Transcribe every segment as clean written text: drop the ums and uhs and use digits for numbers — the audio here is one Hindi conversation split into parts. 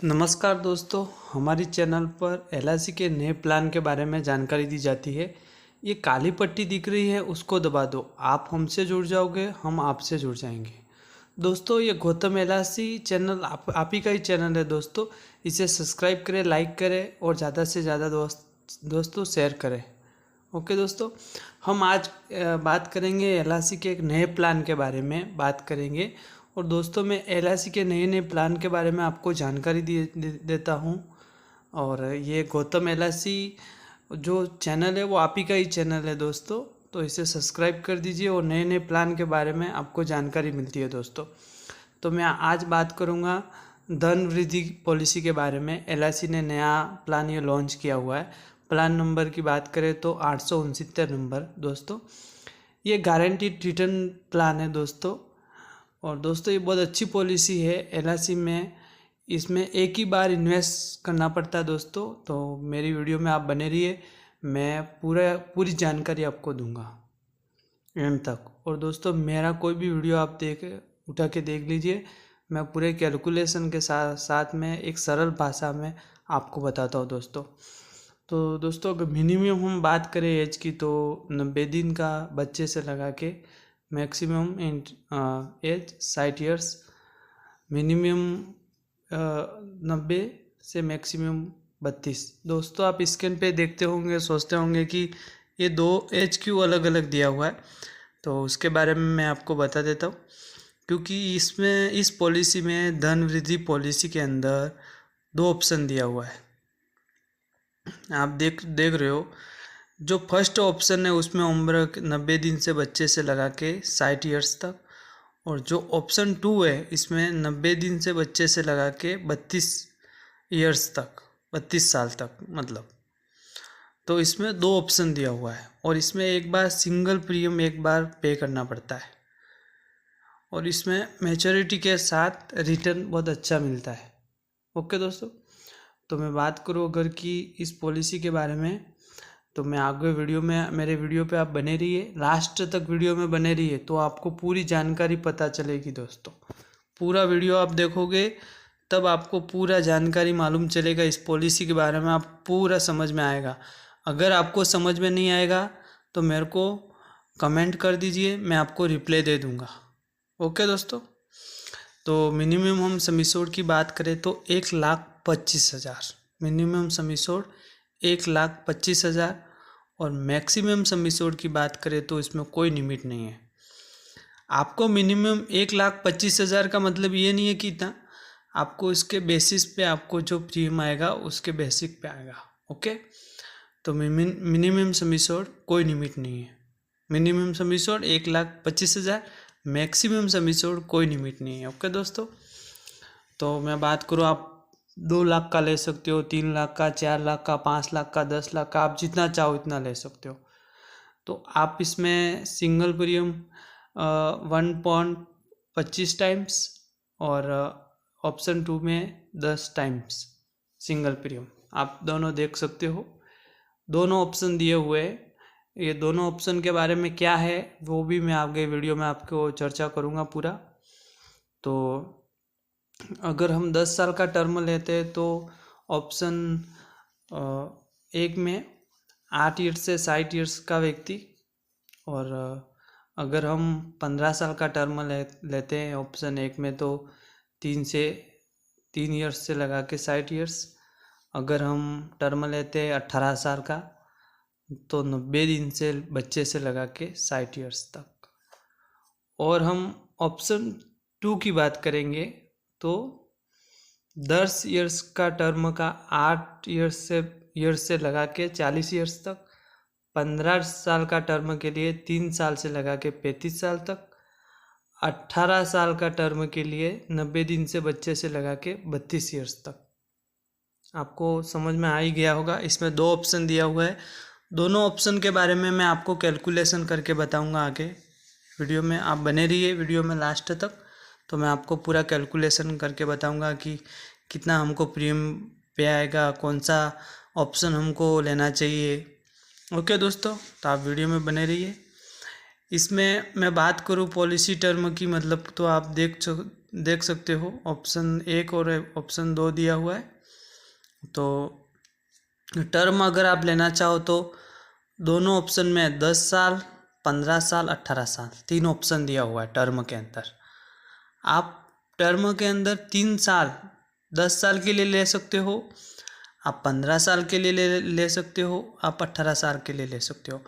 नमस्कार दोस्तों, हमारी चैनल पर एलआईसी के नए प्लान के बारे में जानकारी दी जाती है। ये काली पट्टी दिख रही है, उसको दबा दो। आप हमसे जुड़ जाओगे, हम आपसे जुड़ जाएंगे। दोस्तों, ये गौतम एलआईसी चैनल आप ही का ही चैनल है दोस्तों। इसे सब्सक्राइब करें, लाइक करें और ज़्यादा से ज़्यादा दोस्तों शेयर करें। ओके दोस्तों, हम आज बात करेंगे एलआईसी के एक नए प्लान के बारे में बात करेंगे। और दोस्तों, मैं एलआईसी के नए नए प्लान के बारे में आपको जानकारी देता हूँ। और ये गौतम एलआईसी जो चैनल है वो आप ही का ही चैनल है दोस्तों, तो इसे सब्सक्राइब कर दीजिए और नए नए प्लान के बारे में आपको जानकारी मिलती है दोस्तों। तो मैं आज बात करूँगा धन वृद्धि पॉलिसी के बारे में। एलआईसी ने नया प्लान ये लॉन्च किया हुआ है। प्लान नंबर की बात करें तो 869 नंबर दोस्तों। ये गारंटीड रिटर्न प्लान है दोस्तों। और दोस्तों, ये बहुत अच्छी पॉलिसी है एलआईसी में। इसमें एक ही बार इन्वेस्ट करना पड़ता है दोस्तों। तो मेरी वीडियो में आप बने रहिए, मैं पूरी जानकारी आपको दूंगा एंड तक। और दोस्तों, मेरा कोई भी वीडियो आप उठा के देख लीजिए। मैं पूरे कैलकुलेशन के साथ में एक सरल भाषा में आपको बताता हूँ दोस्तों। तो दोस्तों, अगर मिनिमम हम बात करें एज की तो 90 दिन का बच्चे से लगा के मैक्सिमम एज 60 ईयर्स, मिनिमम 90 से मैक्सिमम 32। दोस्तों, आप स्क्रीन पे देखते होंगे, सोचते होंगे कि ये दो एज क्यों अलग अलग दिया हुआ है। तो उसके बारे में मैं आपको बता देता हूँ। क्योंकि इस पॉलिसी में धन वृद्धि पॉलिसी के अंदर दो ऑप्शन दिया हुआ है। आप देख रहे हो, जो फर्स्ट ऑप्शन है उसमें उम्र 90 दिन से बच्चे से लगा के 60 ईयर्स तक। और जो ऑप्शन 2 है इसमें 90 दिन से बच्चे से लगा के 32 ईयर्स तक, 32 साल तक मतलब। तो इसमें दो ऑप्शन दिया हुआ है और इसमें एक बार सिंगल प्रीमियम एक बार पे करना पड़ता है। और इसमें मैच्योरिटी के साथ रिटर्न बहुत अच्छा मिलता है। ओके दोस्तों, तो मैं बात करूँ अगर कि इस पॉलिसी के बारे में, तो मैं आगे मेरे वीडियो पे आप बने रहिए, लास्ट तक वीडियो में बने रहिए तो आपको पूरी जानकारी पता चलेगी दोस्तों। पूरा वीडियो आप देखोगे तब आपको पूरा जानकारी मालूम चलेगा इस पॉलिसी के बारे में, आप पूरा समझ में आएगा। अगर आपको समझ में नहीं आएगा तो मेरे को कमेंट कर दीजिए, मैं आपको रिप्लाई दे दूँगा। ओके दोस्तों, तो मिनिमम हम सम एश्योर्ड की बात करें तो 1,25,000 मिनिमम सम एश्योर्ड 1,25,000। और मैक्सिमम सम एश्योर्ड की बात करें तो इसमें कोई लिमिट नहीं है। आपको मिनिमम 1,25,000 का मतलब ये नहीं है कि इतना, आपको इसके बेसिस पे आपको जो प्रीमियम आएगा उसके बेसिक पे आएगा। ओके, तो मिनिमम सम एश्योर्ड कोई लिमिट नहीं है। Minimum sum assured 1,25,000, maximum sum assured कोई लिमिट नहीं है। ओके दोस्तों, तो मैं बात करूँ, आप 2 लाख का ले सकते हो, 3 लाख का, 4 लाख का, 5 लाख का, 10 लाख का, आप जितना चाहो इतना ले सकते हो। तो आप इसमें सिंगल प्रीमियम 1.25 टाइम्स और ऑप्शन 2 में 10 टाइम्स सिंगल प्रीमियम आप दोनों देख सकते हो। दोनों ऑप्शन दिए हुए हैं। ये दोनों ऑप्शन के बारे में क्या है वो भी मैं आगे वीडियो में आपको चर्चा करूँगा पूरा। तो अगर हम 10 साल का टर्म लेते हैं तो ऑप्शन 1 में 8 ईयर्स से 60 ईयर्स का व्यक्ति। और अगर हम 15 साल का टर्म लेते हैं ऑप्शन 1 में तो 3 ईयर्स से लगा के 60 ईयर्स। अगर हम टर्म लेते हैं 18 साल का तो 90 दिन से बच्चे से लगा के 60 ईयर्स तक। और हम ऑप्शन 2 की बात करेंगे तो 10 ईयर्स का टर्म का 8 ईयर्स से लगा के 40 ईयर्स तक। 15 साल का टर्म के लिए 3 साल से लगा के 35 साल तक। 18 साल का टर्म के लिए 90 दिन से बच्चे से लगा के 32 ईयर्स तक। आपको समझ में आ ही गया होगा। इसमें दो ऑप्शन दिया हुआ है, दोनों ऑप्शन के बारे में मैं आपको कैलकुलेशन करके बताऊंगा आगे वीडियो में। आप बने रहिए वीडियो में लास्ट तक, तो मैं आपको पूरा कैलकुलेशन करके बताऊंगा कि कितना हमको प्रीमियम पे आएगा, कौन सा ऑप्शन हमको लेना चाहिए। ओके दोस्तों, तो आप वीडियो में बने रहिए। इसमें मैं बात करूँ पॉलिसी टर्म की, मतलब तो आप देख सकते हो, ऑप्शन 1 और ऑप्शन 2 दिया हुआ है। तो टर्म अगर आप लेना चाहो तो दोनों ऑप्शन में 10 साल, 15 साल, 18 साल, 3 ऑप्शन दिया हुआ है टर्म के अंदर। आप टर्म के अंदर 3 साल 10 साल के लिए ले सकते हो, आप 15 साल के लिए ले सकते हो, आप 18 साल के लिए ले सकते हो।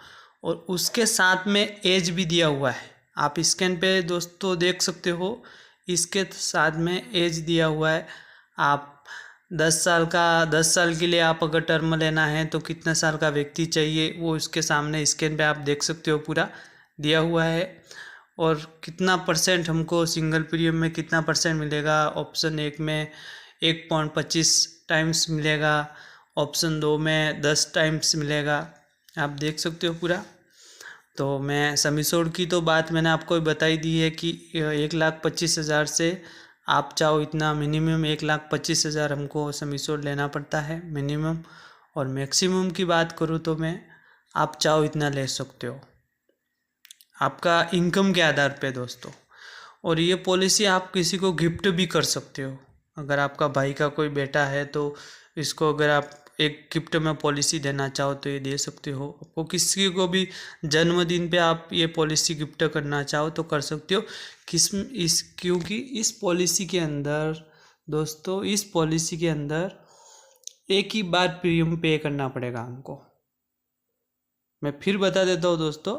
और उसके साथ में एज भी दिया हुआ है, आप स्क्रीन पे दोस्तों देख सकते हो, इसके साथ में एज दिया हुआ है। आप 10 साल के लिए आप अगर टर्म लेना है तो कितने साल का व्यक्ति चाहिए, वो इसके सामने स्क्रीन पे आप देख सकते हो, पूरा दिया हुआ है। और कितना परसेंट हमको सिंगल प्रीमियम में कितना परसेंट मिलेगा, ऑप्शन 1 में 1.25 टाइम्स मिलेगा, ऑप्शन 2 में 10 टाइम्स मिलेगा, आप देख सकते हो पूरा। तो मैं सम एश्योर्ड की तो बात मैंने आपको बताई दी है कि 1,25,000 से आप चाहो इतना, मिनिमम 1,25,000 हमको सम एश्योर्ड लेना पड़ता है मिनिमम। और मैक्सिमम की बात करूँ तो मैं आप चाहो इतना ले सकते हो, आपका इनकम के आधार पे दोस्तों। और ये पॉलिसी आप किसी को गिफ्ट भी कर सकते हो, अगर आपका भाई का कोई बेटा है तो इसको अगर आप एक गिफ्ट में पॉलिसी देना चाहो तो ये दे सकते हो। आपको किसी को भी जन्मदिन पे आप ये पॉलिसी गिफ्ट करना चाहो तो कर सकते हो। क्योंकि इस पॉलिसी के अंदर दोस्तों, इस पॉलिसी के अंदर एक ही बार प्रीमियम पे करना पड़ेगा हमको। मैं फिर बता देता हूँ दोस्तों,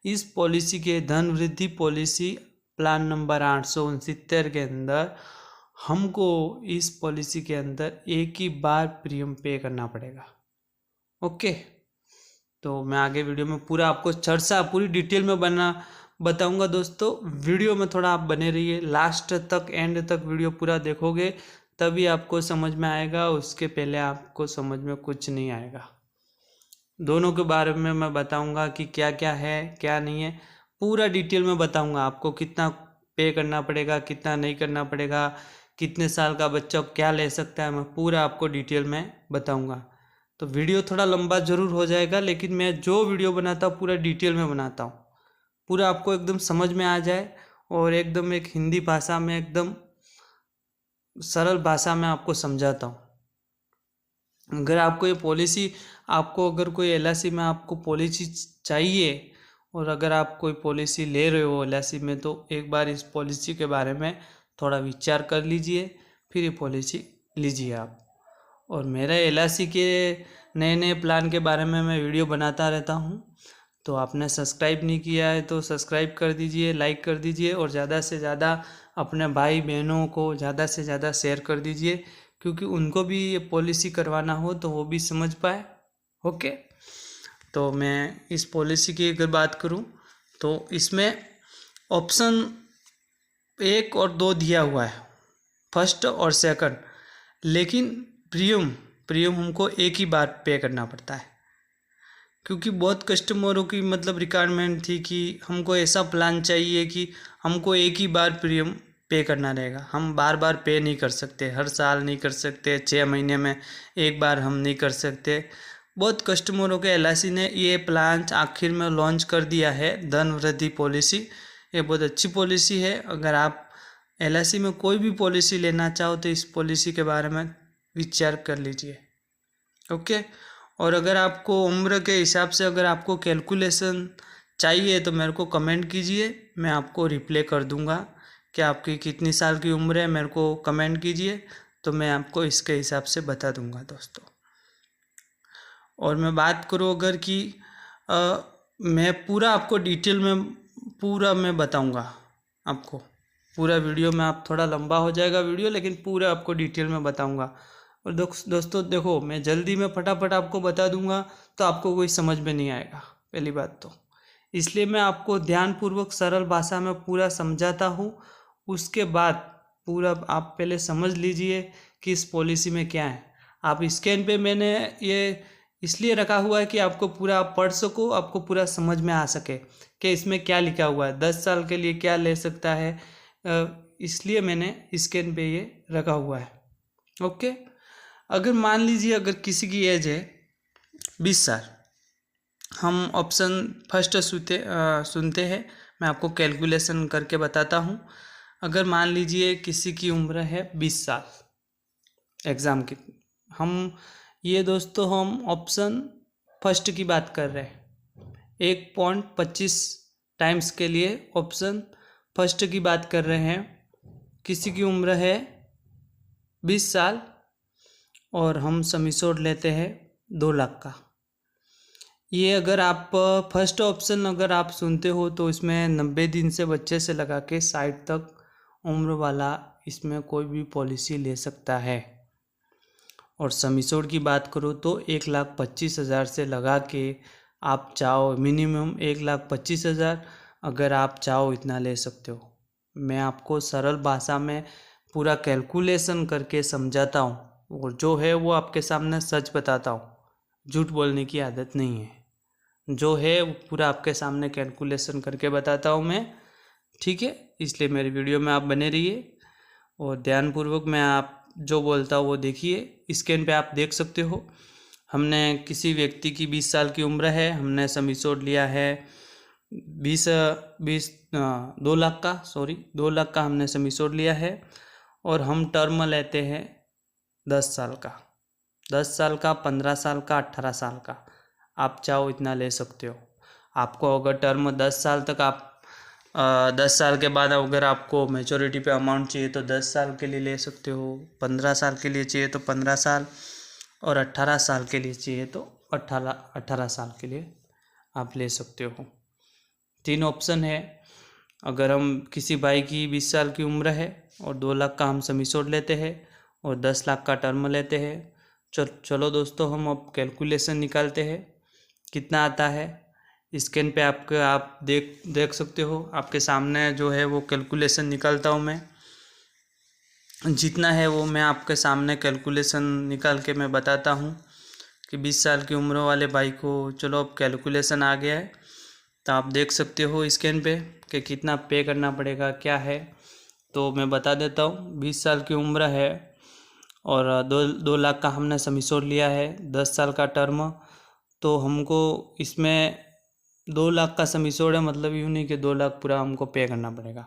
इस पॉलिसी के धन वृद्धि पॉलिसी प्लान नंबर 869 के अंदर हमको इस पॉलिसी के अंदर एक ही बार प्रीमियम पे करना पड़ेगा। ओके, तो मैं आगे वीडियो में पूरा आपको चर्चा पूरी डिटेल में बताऊंगा दोस्तों। वीडियो में थोड़ा आप बने रहिए, लास्ट तक एंड तक वीडियो पूरा देखोगे तभी आपको समझ में आएगा, उसके पहले आपको समझ में कुछ नहीं आएगा। दोनों के बारे में मैं बताऊंगा कि क्या क्या है क्या नहीं है, पूरा डिटेल में बताऊंगा आपको, कितना पे करना पड़ेगा, कितना नहीं करना पड़ेगा, कितने साल का बच्चा क्या ले सकता है, मैं पूरा आपको डिटेल में बताऊंगा। तो वीडियो थोड़ा लंबा ज़रूर हो जाएगा, लेकिन मैं जो वीडियो बनाता हूँ पूरा डिटेल में बनाता हूँ, पूरा आपको एकदम समझ में आ जाए और एकदम एक हिंदी भाषा में एकदम सरल भाषा में आपको समझाता हूँ। अगर आपको ये पॉलिसी, आपको अगर कोई LIC में आपको पॉलिसी चाहिए और अगर आप कोई पॉलिसी ले रहे हो LIC में, तो एक बार इस पॉलिसी के बारे में थोड़ा विचार कर लीजिए, फिर ये पॉलिसी लीजिए आप। और मेरे LIC के नए नए प्लान के बारे में मैं वीडियो बनाता रहता हूँ, तो आपने सब्सक्राइब नहीं किया है तो सब्सक्राइब कर दीजिए, लाइक कर दीजिए और ज़्यादा से ज़्यादा अपने भाई बहनों को ज़्यादा से ज़्यादा शेयर कर दीजिए, क्योंकि उनको भी ये पॉलिसी करवाना हो तो वो भी समझ पाए। ओके, तो मैं इस पॉलिसी की अगर बात करूं तो इसमें ऑप्शन 1 और 2 दिया हुआ है, फर्स्ट और सेकंड, लेकिन प्रीमियम हमको एक ही बार पे करना पड़ता है, क्योंकि बहुत कस्टमरों की मतलब रिक्वायरमेंट थी कि हमको ऐसा प्लान चाहिए कि हमको एक ही बार प्रीमियम पे करना रहेगा, हम बार बार पे नहीं कर सकते, हर साल नहीं कर सकते, 6 महीने में एक बार हम नहीं कर सकते। बहुत कस्टमरों के LIC ने ये प्लान आखिर में लॉन्च कर दिया है, धन वृद्धि पॉलिसी। ये बहुत अच्छी पॉलिसी है, अगर आप LIC में कोई भी पॉलिसी लेना चाहो तो इस पॉलिसी के बारे में विचार कर लीजिए। ओके, और अगर आपको उम्र के हिसाब से अगर आपको कैलकुलेशन चाहिए तो मेरे को कमेंट कीजिए, मैं आपको रिप्लाई कर दूंगा कि आपकी कितनी साल की उम्र है, मेरे को कमेंट कीजिए तो मैं आपको इसके हिसाब से बता दूंगा दोस्तों। और मैं बात करूँ अगर कि मैं पूरा आपको डिटेल में पूरा मैं बताऊंगा आपको, पूरा वीडियो में आप थोड़ा लंबा हो जाएगा वीडियो, लेकिन पूरा आपको डिटेल में बताऊंगा। और दोस्तों देखो, मैं जल्दी में फटाफट आपको बता दूंगा तो आपको कोई समझ में नहीं आएगा, पहली बात तो, इसलिए मैं आपको ध्यानपूर्वक सरल भाषा में पूरा समझाता हूँ। उसके बाद पूरा आप पहले समझ लीजिए कि इस पॉलिसी में क्या है। आप स्क्रीन पे मैंने ये इसलिए रखा हुआ है कि आपको पूरा आप पढ़ सको, आपको पूरा समझ में आ सके कि इसमें क्या लिखा हुआ है, 10 साल के लिए क्या ले सकता है, इसलिए मैंने स्क्रीन पे ये रखा हुआ है। ओके, अगर मान लीजिए अगर किसी की एज है 20 साल, हम ऑप्शन फर्स्ट सुनते हैं, मैं आपको कैलकुलेशन करके बताता हूँ। अगर मान लीजिए किसी की उम्र है 20 साल एग्ज़ाम की, हम ये दोस्तों हम ऑप्शन फर्स्ट की बात कर रहे हैं। 1.25 टाइम्स के लिए ऑप्शन फर्स्ट की बात कर रहे हैं। किसी की उम्र है 20 साल और हम सम एश्योर्ड लेते हैं 2 लाख का। ये अगर आप फर्स्ट ऑप्शन अगर आप सुनते हो तो इसमें 90 दिन से बच्चे से लगा के 60 तक उम्र वाला इसमें कोई भी पॉलिसी ले सकता है। और सम एश्योर्ड की बात करो तो 1,25,000 से लगा के आप चाहो मिनिमम 1,25,000, अगर आप चाहो इतना ले सकते हो। मैं आपको सरल भाषा में पूरा कैलकुलेशन करके समझाता हूँ और जो है वो आपके सामने सच बताता हूँ। झूठ बोलने की आदत नहीं है, जो है वो पूरा आपके सामने कैलकुलेशन करके बताता हूँ मैं, ठीक है। इसलिए मेरी वीडियो में आप बने रहिए और ध्यानपूर्वक मैं आप जो बोलता हूँ वो देखिए। स्क्रीन पे आप देख सकते हो, हमने किसी व्यक्ति की 20 साल की उम्र है, हमने सम एश्योर्ड लिया है 2 लाख का, 2 लाख का हमने सम एश्योर्ड लिया है। और हम टर्म लेते हैं 10 साल का, 10 साल का, 15 साल का, 18 साल का, आप चाहो इतना ले सकते हो। आपको अगर टर्म 10 साल तक आप 10 साल के बाद अगर आपको मैच्योरिटी पे अमाउंट चाहिए तो 10 साल के लिए ले सकते हो, 15 साल के लिए चाहिए तो 15 साल, और 18 साल के लिए चाहिए तो 18 साल के लिए आप ले सकते हो। 3 ऑप्शन है। अगर हम किसी भाई की 20 साल की उम्र है और 2 लाख का हम सम एश्योर्ड लेते हैं और 10 लाख का टर्म लेते हैं। चलो दोस्तों, हम अब कैलकुलेशन निकालते हैं कितना आता है। स्क्रीन पे आप देख सकते हो, आपके सामने जो है वो कैलकुलेशन निकालता हूँ मैं। जितना है वो मैं आपके सामने कैलकुलेशन निकाल के मैं बताता हूँ कि 20 साल की उम्र वाले भाई को, चलो अब कैलकुलेशन आ गया है तो आप देख सकते हो स्क्रीन पे कि कितना पे करना पड़ेगा क्या है। तो मैं बता देता हूँ, 20 साल की उम्र है और 2 लाख का हमने सम एश्योर्ड लिया है, 10 साल का टर्म। तो हमको इसमें 2 लाख का सम एश्योर्ड है, मतलब यूँ नहीं कि 2 लाख पूरा हमको पे करना पड़ेगा।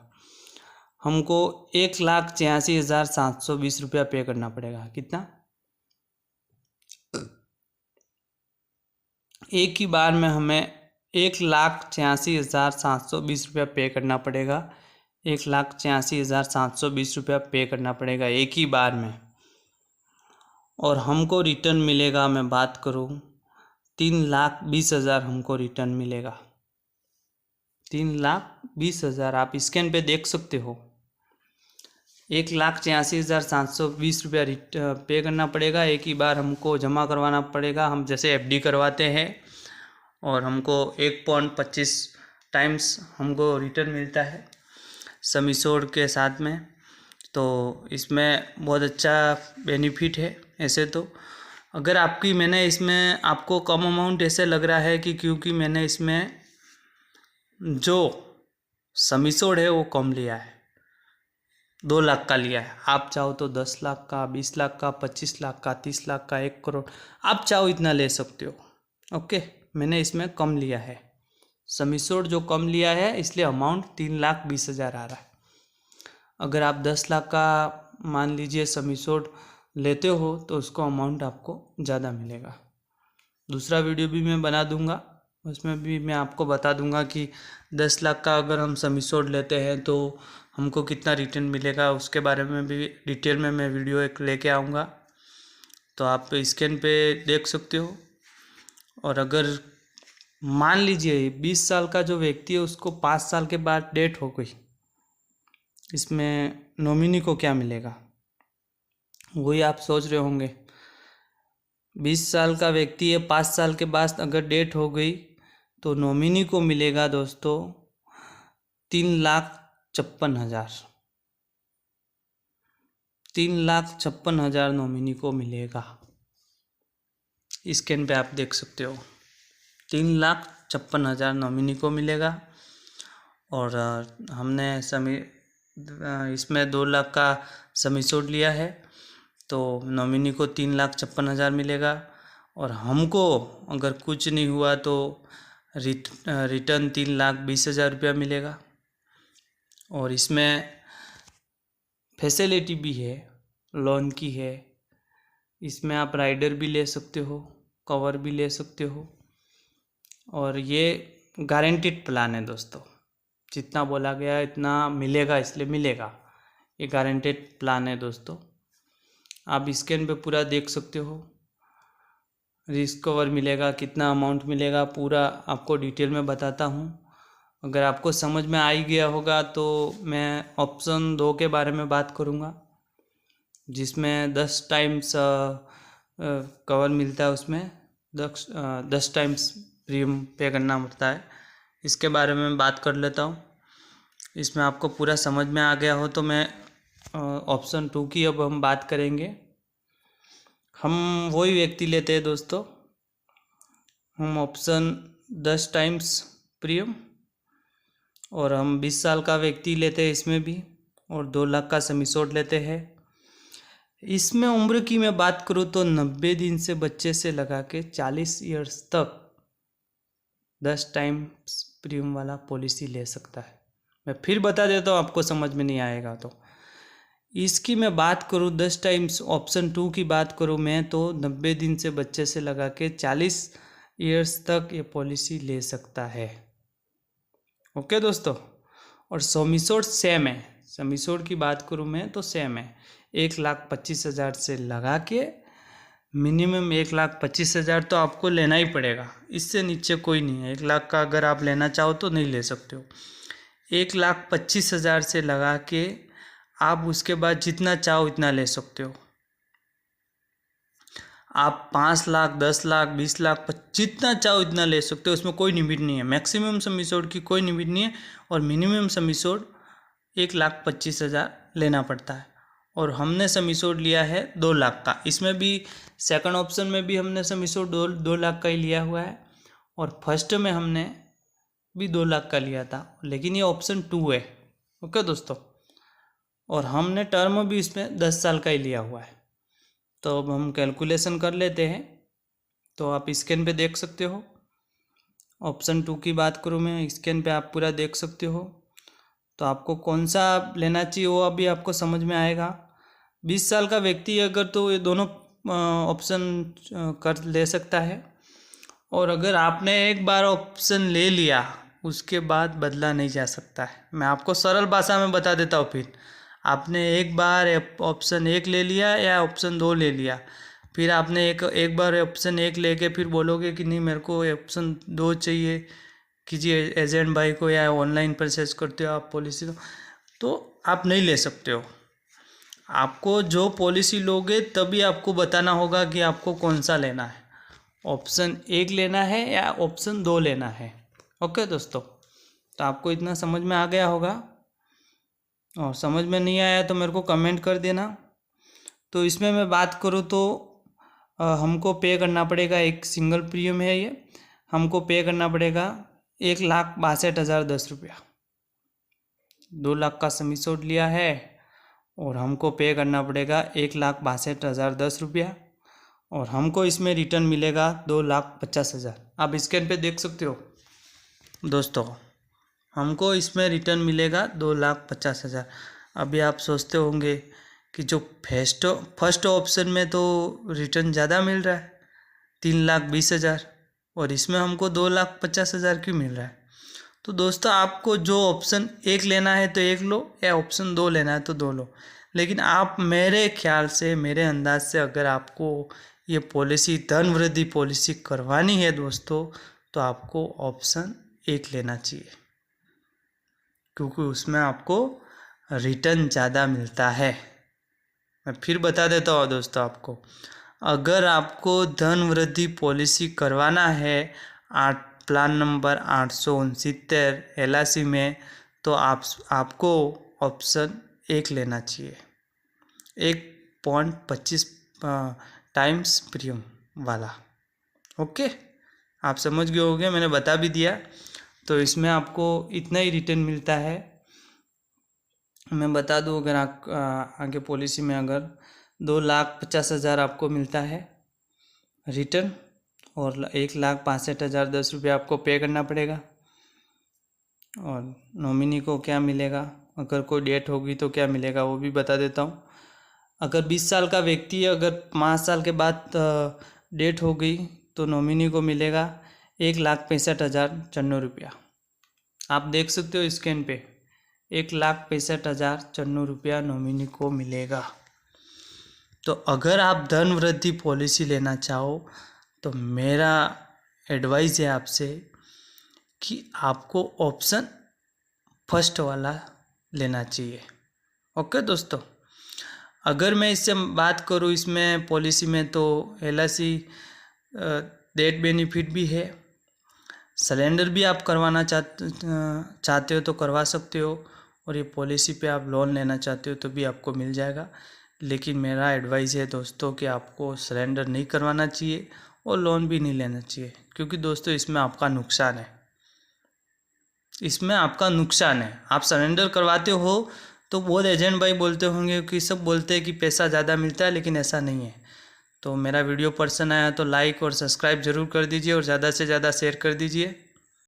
हमको 1,86,720 रुपया पे करना पड़ेगा। कितना? एक ही बार में हमें 1,86,720 रुपया पे करना पड़ेगा। 1,86,720 रुपया पे करना पड़ेगा एक ही बार में। और हमको रिटर्न मिलेगा, मैं बात करूँ 3,20,000 हमको रिटर्न मिलेगा। 3,20,000 आप स्क्रीन पे देख सकते हो। 1,86,720 रुपया पे करना पड़ेगा, एक ही बार हमको जमा करवाना पड़ेगा। हम जैसे एफडी करवाते हैं और हमको 1.25 टाइम्स हमको रिटर्न मिलता है सम एश्योर्ड के साथ में। तो इसमें बहुत अच्छा बेनिफिट है। ऐसे तो अगर मैंने इसमें आपको कम अमाउंट ऐसे लग रहा है कि क्योंकि मैंने इसमें जो सम एश्योर्ड है वो कम लिया है, 2 लाख का लिया है। आप चाहो तो 10 लाख का, 20 लाख का, 25 लाख का, 30 लाख का, 1 करोड़, आप चाहो इतना ले सकते हो। ओके, मैंने इसमें कम लिया है, सम एश्योर्ड जो कम लिया है, इसलिए अमाउंट 3,20,000 आ रहा है। अगर आप 10 लाख का मान लीजिए सम एश्योर्ड लेते हो तो उसको अमाउंट आपको ज़्यादा मिलेगा। दूसरा वीडियो भी मैं बना दूंगा, उसमें भी मैं आपको बता दूंगा कि 10 लाख का अगर हम सम एश्योर्ड लेते हैं तो हमको कितना रिटर्न मिलेगा, उसके बारे में भी डिटेल में मैं वीडियो एक लेके आऊँगा। तो आप स्क्रीन पे देख सकते हो। और अगर मान लीजिए 20 साल का जो व्यक्ति है उसको 5 साल के बाद डेथ हो गई, इसमें नॉमिनी को क्या मिलेगा, वही आप सोच रहे होंगे। 20 साल का व्यक्ति है, 5 साल के बाद अगर डेथ हो गई तो नॉमिनी को मिलेगा दोस्तों 3,56,000। 3,56,000 नॉमिनी को मिलेगा। स्क्रीन पे आप देख सकते हो, 3,56,000 नॉमिनी को मिलेगा। और हमने इसमें 2 लाख का सम एश्योर्ड लिया है तो नॉमिनी को 3,56,000 मिलेगा। और हमको अगर कुछ नहीं हुआ तो रिटर्न 3,20,000 रुपया मिलेगा। और इसमें फैसिलिटी भी है, लोन की है। इसमें आप राइडर भी ले सकते हो, कवर भी ले सकते हो, और ये गारंटीड प्लान है दोस्तों। जितना बोला गया इतना मिलेगा, इसलिए मिलेगा। ये गारंटीड प्लान है दोस्तों। आप स्कैन पे पूरा देख सकते हो, रिस्क कवर मिलेगा, कितना अमाउंट मिलेगा, पूरा आपको डिटेल में बताता हूँ। अगर आपको समझ में आ ही गया होगा तो मैं ऑप्शन 2 के बारे में बात करूँगा, जिसमें 10 टाइम्स कवर मिलता है। उसमें 10 टाइम्स प्रीमियम पे करना पड़ता है। इसके बारे में बात कर लेता हूँ। इसमें आपको पूरा समझ में आ गया हो तो मैं ऑप्शन 2 की अब हम बात करेंगे। हम वही व्यक्ति लेते हैं दोस्तों, हम ऑप्शन 10 टाइम्स प्रीमियम, और हम 20 साल का व्यक्ति लेते हैं इसमें भी, और 2 लाख का सम एश्योर्ड लेते हैं। इसमें उम्र की मैं बात करूँ तो 90 दिन से बच्चे से लगा के 40 ईयर्स तक 10 टाइम्स प्रीमियम वाला पॉलिसी ले सकता है। मैं फिर बता देता हूँ, आपको समझ में नहीं आएगा तो। इसकी मैं बात करूँ 10 टाइम्स ऑप्शन 2 की बात करूँ मैं तो 90 दिन से बच्चे से लगा के 40 ईयर्स तक ये पॉलिसी ले सकता है। ओके दोस्तों। और सम एश्योर्ड सेम है। सम एश्योर्ड की बात करूँ मैं तो सेम है, 1,25,000 से लगा के मिनिमम 1,25,000 तो आपको लेना ही पड़ेगा। इससे नीचे कोई नहीं है। 1 लाख का अगर आप लेना चाहो तो नहीं ले सकते हो। 1,25,000 से लगा के आप उसके बाद जितना चाहो इतना ले सकते हो। आप 5 लाख, 10 लाख, 20 लाख, जितना चाहो इतना ले सकते हो। उसमें कोई लिमिट नहीं है। मैक्सिमम सम एश्योर्ड की कोई लिमिट नहीं है, और मिनिमम सम एश्योर्ड 1,25,000 लेना पड़ता है। और हमने सम एश्योर्ड लिया है 2 लाख का। इसमें भी सेकंड ऑप्शन में भी हमने सम एश्योर्ड 2 लाख का ही लिया हुआ है, और फर्स्ट में हमने भी 2 लाख का लिया था, लेकिन ये ऑप्शन 2 है। ओके दोस्तों। और हमने टर्म भी इसमें 10 साल का ही लिया हुआ है। तो अब हम कैलकुलेशन कर लेते हैं। तो आप स्क्रीन पे देख सकते हो। ऑप्शन 2 की बात करूँ मैं, स्क्रीन पे आप पूरा देख सकते हो। तो आपको कौन सा लेना चाहिए वो अभी आपको समझ में आएगा। 20 साल का व्यक्ति अगर तो ये दोनों ऑप्शन कर ले सकता है। और अगर आपने एक बार ऑप्शन ले लिया उसके बाद बदला नहीं जा सकता है। मैं आपको सरल भाषा में बता देता हूँ। फिर आपने एक बार ऑप्शन 1 ले लिया या ऑप्शन 2 ले लिया, फिर आपने एक बार ऑप्शन 1 लेके फिर बोलोगे कि नहीं मेरे को ऑप्शन 2 चाहिए, कीजिए एजेंट भाई को, या ऑनलाइन परचेज करते हो आप पॉलिसी, तो आप नहीं ले सकते हो। आपको जो पॉलिसी लोगे तभी आपको बताना होगा कि आपको कौन सा लेना है, ऑप्शन 1 लेना है या ऑप्शन 2 लेना है। ओके दोस्तों। तो आपको इतना समझ में आ गया होगा, और समझ में नहीं आया तो मेरे को कमेंट कर देना। तो इसमें मैं बात करूँ तो हमको पे करना पड़ेगा, एक सिंगल प्रीमियम है ये, हमको पे करना पड़ेगा 1,62,010 रुपया। 2 लाख का सम एश्योर्ड लिया है और हमको पे करना पड़ेगा 1,62,010 रुपया, और हमको इसमें रिटर्न मिलेगा 2,50,000। आप स्क्रीन पे देख सकते हो दोस्तों, हमको इसमें रिटर्न मिलेगा 2,50,000। अभी आप सोचते होंगे कि जो फर्स्ट ऑप्शन में तो रिटर्न ज़्यादा मिल रहा है 3,20,000, और इसमें हमको 2,50,000 क्यों मिल रहा है। तो दोस्तों आपको जो ऑप्शन 1 लेना है तो 1 लो, या ऑप्शन 2 लेना है तो 2 लो। लेकिन आप मेरे ख्याल से, मेरे अंदाज से, अगर आपको ये पॉलिसी धन वृद्धि पॉलिसी करवानी है दोस्तों, तो आपको ऑप्शन 1 लेना चाहिए, क्योंकि उसमें आपको रिटर्न ज़्यादा मिलता है। मैं फिर बता देता हूँ दोस्तों आपको, अगर आपको धन वृद्धि पॉलिसी करवाना है प्लान नंबर 869 LIC में, तो आपको ऑप्शन 1 लेना चाहिए, 1.25 टाइम्स प्रीमियम वाला। ओके, आप समझ गए होंगे, मैंने बता भी दिया। तो इसमें आपको इतना ही रिटर्न मिलता है। मैं बता दूं, अगर आप आगे पॉलिसी में अगर 2,50,000 आपको मिलता है रिटर्न, और 1,62,010 रुपया आपको पे करना पड़ेगा। और नॉमिनी को क्या मिलेगा, अगर कोई डेट होगी तो क्या मिलेगा वो भी बता देता हूँ। अगर 20 साल का व्यक्ति है, अगर 5 साल के बाद डेट हो गई तो नॉमिनी को मिलेगा 1,65,094 रुपया। आप देख सकते हो स्क्रीन पे 1,65,094 रुपया नॉमिनी को मिलेगा। तो अगर आप धन वृद्धि पॉलिसी लेना चाहो तो मेरा एडवाइस है आपसे कि आपको ऑप्शन फर्स्ट वाला लेना चाहिए। ओके दोस्तों, अगर मैं इससे बात करूँ इसमें पॉलिसी में, तो LIC डेथ बेनिफिट भी है, सिलेंडर भी आप करवाना चाहते हो तो करवा सकते हो, और ये पॉलिसी पे आप लोन लेना चाहते हो तो भी आपको मिल जाएगा। लेकिन मेरा एडवाइस है दोस्तों कि आपको सिलेंडर नहीं करवाना चाहिए और लोन भी नहीं लेना चाहिए, क्योंकि दोस्तों इसमें आपका नुकसान है। इसमें आपका नुकसान है। आप सरेंडर करवाते हो तो बहुत एजेंट भाई बोलते होंगे कि सब बोलते हैं कि पैसा ज़्यादा मिलता है, लेकिन ऐसा नहीं है। तो मेरा वीडियो पसंद आया तो लाइक और सब्सक्राइब ज़रूर कर दीजिए और ज़्यादा से ज़्यादा शेयर कर दीजिए।